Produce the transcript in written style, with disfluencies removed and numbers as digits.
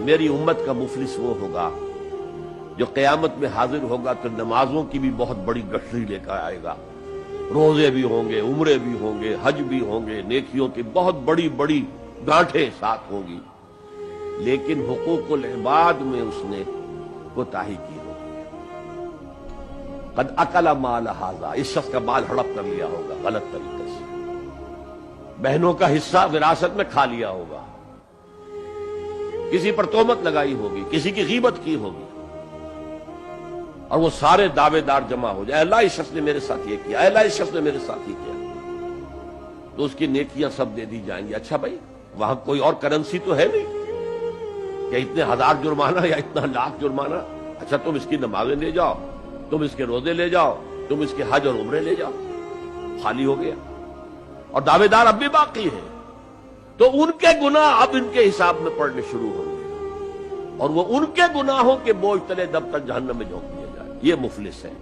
میری امت کا مفلس وہ ہوگا جو قیامت میں حاضر ہوگا تو نمازوں کی بھی بہت بڑی گٹھری لے کر آئے گا، روزے بھی ہوں گے، عمرے بھی ہوں گے، حج بھی ہوں گے، نیکیوں کی بہت بڑی بڑی گانٹھیں ساتھ ہوں گی، لیکن حقوق العباد میں اس نے کوتاہی کی ہوگی۔ قد اکل مال ھذا، اس شخص کا مال ہڑپ کر لیا ہوگا غلط طریقے سے، بہنوں کا حصہ وراثت میں کھا لیا ہوگا، کسی پر تہمت لگائی ہوگی، کسی کی غیبت کی ہوگی، اور وہ سارے دعوے دار جمع ہو جائے، اللہ اس شخص نے میرے ساتھ یہ کیا، اللہ اس شخص نے میرے ساتھ یہ کیا، تو اس کی نیکیاں سب دے دی جائیں گی۔ اچھا بھائی وہاں کوئی اور کرنسی تو ہے نہیں کہ اتنے ہزار جرمانہ یا اتنا لاکھ جرمانہ، اچھا تم اس کی نمازیں لے جاؤ، تم اس کے روزے لے جاؤ، تم اس کے حج اور عمرے لے جاؤ، خالی ہو گیا، اور دعوے دار اب بھی باقی ہیں، تو ان کے گناہ اب ان کے حساب میں پڑنے شروع ہوں گے، اور وہ ان کے گناہوں کے بوجھ تلے دب تک جہنم میں جھونک دیا جائے۔ یہ مفلس ہے۔